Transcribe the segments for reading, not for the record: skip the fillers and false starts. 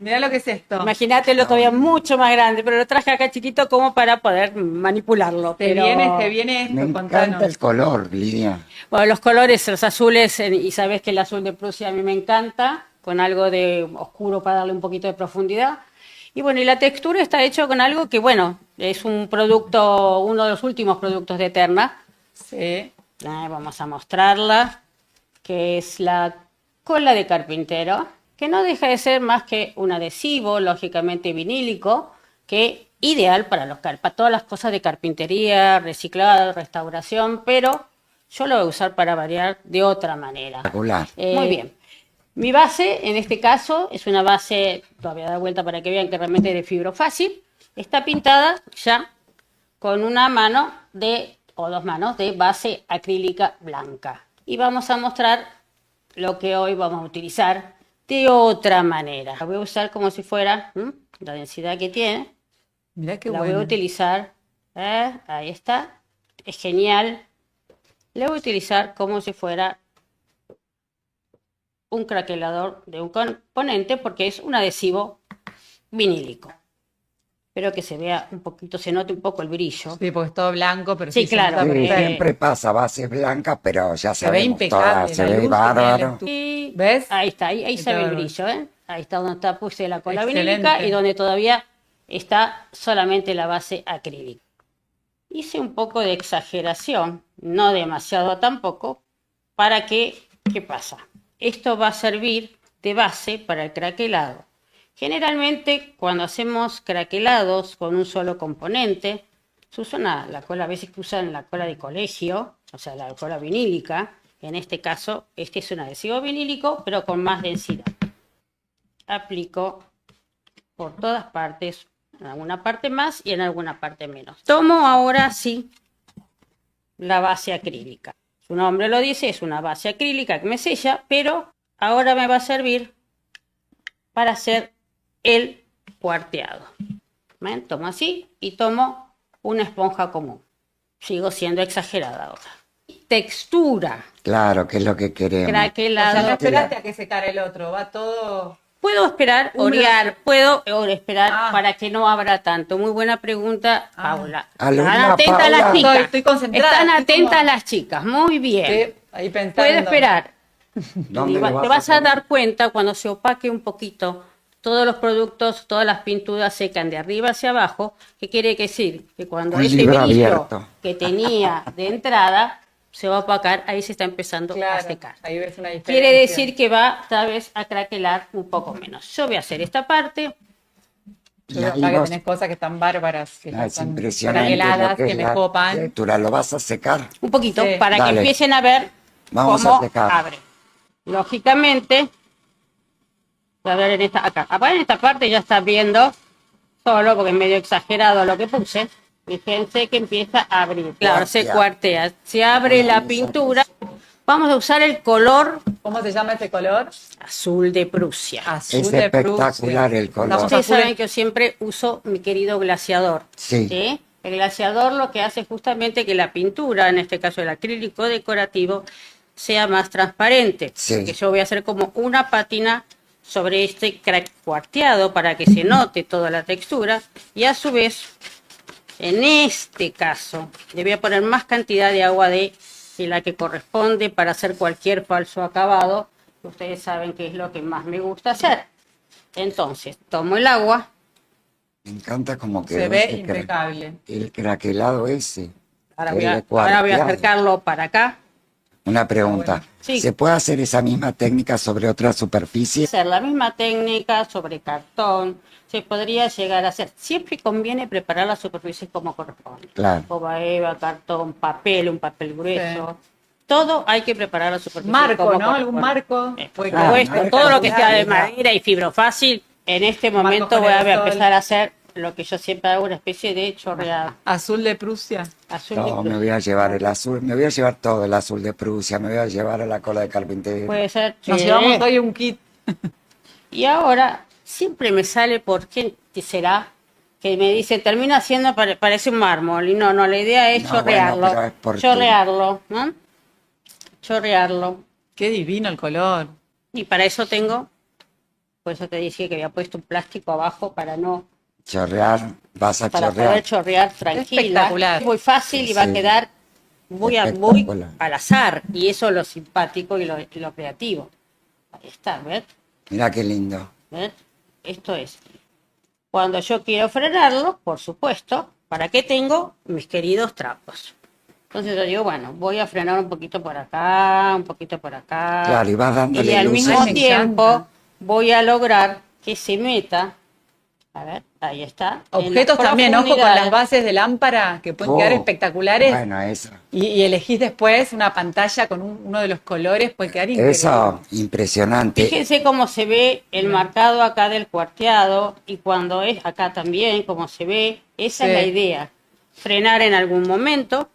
Mirá lo que es esto. Imagínatelo todavía mucho más grande, pero lo traje acá chiquito como para poder manipularlo. Se viene Me esto, encanta contanos. el color, Lidia. Bueno, los colores, los azules, y sabes que el azul de Prusia a mí me encanta, con algo de oscuro para darle un poquito de profundidad. Y bueno, y la textura está hecha con algo que, bueno, es un producto, uno de los últimos productos de Eterna. Sí. Vamos a mostrarla, que es la cola de carpintero, que no deja de ser más que un adhesivo, lógicamente vinílico, que ideal para todas las cosas de carpintería, reciclado, restauración, pero yo lo voy a usar para variar de otra manera. Espectacular. Muy bien. Mi base, en este caso, es una base, todavía da vuelta para que vean que realmente es de fibro fácil. Está pintada ya con una mano o dos manos de base acrílica blanca. Y vamos a mostrar lo que hoy vamos a utilizar de otra manera. La voy a usar como si fuera la densidad que tiene. Mirá qué La bueno. voy a utilizar, ahí está, es genial. La voy a utilizar como si fuera un craquelador de un componente porque es un adhesivo vinílico. Espero que se vea un poquito, se note un poco el brillo. Sí, porque es todo blanco, pero Sí, sí, se claro. nota Sí, perfecto. siempre pasa, base blanca, pero ya Se ve sabemos impecable, todas, se la ve luz bárbaro. Y ¿Ves? ahí está, ahí se ve el bárbaro. brillo, ¿eh? Ahí está donde está puse la cola Excelente. vinílica y donde todavía está solamente la base acrílica. Hice un poco de exageración, no demasiado tampoco, para que, ¿qué pasa? Esto va a servir de base para el craquelado. Generalmente, cuando hacemos craquelados con un solo componente, se usa la cola, a veces que usan la cola de colegio, o sea, la cola vinílica. En este caso, este es un adhesivo vinílico, pero con más densidad. Aplico por todas partes, en alguna parte más y en alguna parte menos. Tomo ahora sí la base acrílica. Su nombre lo dice, es una base acrílica que me sella, pero ahora me va a servir para hacer el cuarteado. ¿Ven? Tomo así y tomo una esponja común. Sigo siendo exagerada ahora. Textura, Claro, que es lo que queremos. O sea, no craquelado. esperaste a que secara el otro, va todo... Puedo esperar, orear, puedo esperar para que no abra tanto. Muy buena pregunta, Paula. Alumna Están atentas Paula. las chicas. Estoy concentrada, Están estoy atentas como- las chicas. Muy bien. Estoy ahí pensando. Puede esperar. ¿Dónde Y lo te vas a hacer? dar cuenta cuando se opaque un poquito. Todos los productos, todas las pinturas secan de arriba hacia abajo. ¿Qué quiere decir? Que cuando Un ese libro brillo abierto. que tenía de entrada se va a opacar, ahí se está empezando a Claro, secar. ahí ves una diferencia. Quiere decir que va tal vez a craquelar un poco menos. Yo voy a hacer esta parte. Y Pero ahí acá que vos- tenés cosas que están bárbaras, que ya es están impresionante craqueladas, lo que que es me la copan. textura. ¿Lo vas a secar? Un poquito, Sí. para que Dale. empiecen a ver Vamos cómo a secar. abre. Lógicamente, voy a ver en esta, acá. Acá en esta parte ya está viendo solo, porque es medio exagerado lo que puse. Fíjense que empieza a abrir. Claro, se cuartea. Se abre la pintura. Vamos a usar el color ¿Cómo se llama ese color? azul de Prusia. Azul Es de espectacular Prusia. el color. Estamos Ustedes a full saben que yo siempre uso mi querido glaseador. Sí. El glaseador lo que hace es justamente que la pintura, en este caso el acrílico decorativo, sea más transparente. Sí. Que yo voy a hacer como una pátina sobre este crack cuarteado para que se note toda la textura. Y a su vez, en este caso, le voy a poner más cantidad de agua de la que corresponde para hacer cualquier falso acabado. Ustedes saben que es lo que más me gusta hacer. Entonces, tomo el agua. Me encanta como que Se ve impecable. el craquelado ese. Ahora el voy a cuarteado. acercarlo para acá. Una pregunta. bueno. Sí. ¿Se puede hacer esa misma técnica sobre otra superficie? Hacer la misma técnica sobre cartón. Se podría llegar a hacer. Siempre conviene preparar las superficies como corresponde. Claro. Coba eva, cartón, papel, un papel grueso. Todo hay que preparar la superficie. Marco, como ¿no? ¿Algún corresponde. marco? Por Claro, supuesto, marco, todo lo que sea de claro. madera y fibro fácil. En este momento con voy a aerosol. empezar a hacer lo que yo siempre hago, una especie de chorreado. Azul de Prusia. Azul de No, me cruz. voy a llevar el azul, me voy a llevar todo el azul de Prusia, me voy a llevar a la cola de carpintero. Puede ser. Nos Sí. llevamos hoy un kit. Y ahora siempre me sale, ¿por qué será? Que me dice, termina siendo, parece un mármol. Y no, la idea es No, chorrearlo. bueno, pero es porque- Chorrearlo, ¿no? Chorrearlo. Qué divino el color. Y para eso tengo por eso te decía que había puesto un plástico abajo para no Chorrear, vas a para chorrear. poder chorrear tranquila. Espectacular. Es muy fácil y va a Sí. quedar muy Espectacular. al azar. Y eso es lo simpático y lo creativo. Ahí está, ¿ves? Mira qué lindo. ¿Ves? Esto es. Cuando yo quiero frenarlo, por supuesto, ¿para qué tengo mis queridos trapos? Entonces yo digo, bueno, voy a frenar un poquito por acá, un poquito por acá. Claro, y vas dándole Y al luces. mismo Ay, me tiempo encanta. voy a lograr que se meta. A ver, ahí está. en las Objetos también, ojo con las profundidades. bases de lámpara que pueden quedar Oh, espectaculares. Bueno, eso. Y elegís después una pantalla con uno de los colores, puede quedar increíble. Eso, impresionante. Fíjense cómo se ve el marcado acá del cuarteado y cuando es acá también, cómo se ve. Esa Sí. es la idea. Frenar en algún momento.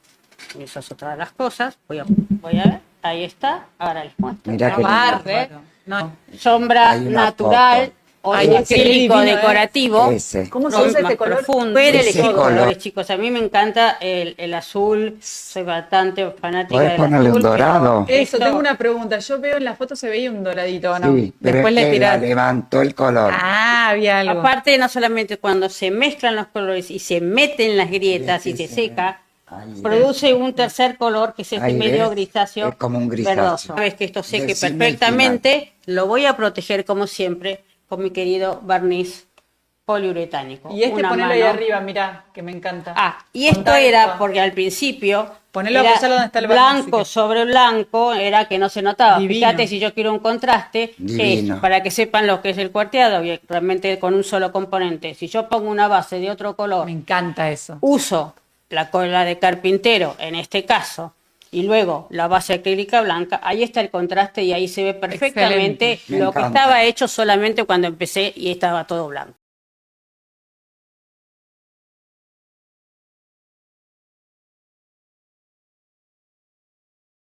Esa es otra de las cosas. Voy a ver. Ahí está. Ahora les muestro. Mira No, qué lindo. bárbaro. No. Sombra Hay una natural foto. o Ay, de qué acrílico divino, ¿eh? decorativo. Ese. ¿Cómo se No, usa más este color? profundo. Pueden Ese elegir color. colores, chicos. A mí me encanta el azul. Soy bastante fanática Podés del ponerle azul. un dorado. pero Eso, esto- tengo una pregunta. Yo veo en la foto se veía un doradito, ¿no? Sí, pero Después es le que la tirás. levantó el color. Ah, había algo. Aparte, no solamente cuando se mezclan los colores y se meten las grietas y Sí, se sí. seca, Ahí produce un tercer color que es este Ahí medio ves, grisáceo, es como un grisáceo. verdoso. Una vez que esto seque Decime el perfectamente, lo voy a proteger como siempre con mi querido barniz poliuretánico. Y este Una ponelo ahí mano. arriba, mirá, que me encanta. Ah, y esto Contá era esto. porque al principio Ponelo, era apoyalo donde está el barniz, blanco así que- sobre blanco, era que no se notaba. Divino. Fíjate si yo quiero un contraste, Divino. es para que sepan lo que es el cuarteado, y realmente con un solo componente. Si yo pongo una base de otro color, Me encanta eso. uso la cola de carpintero en este caso, y luego la base acrílica blanca, ahí está el contraste y ahí se ve perfectamente Me lo que encanta. estaba hecho solamente cuando empecé y estaba todo blanco.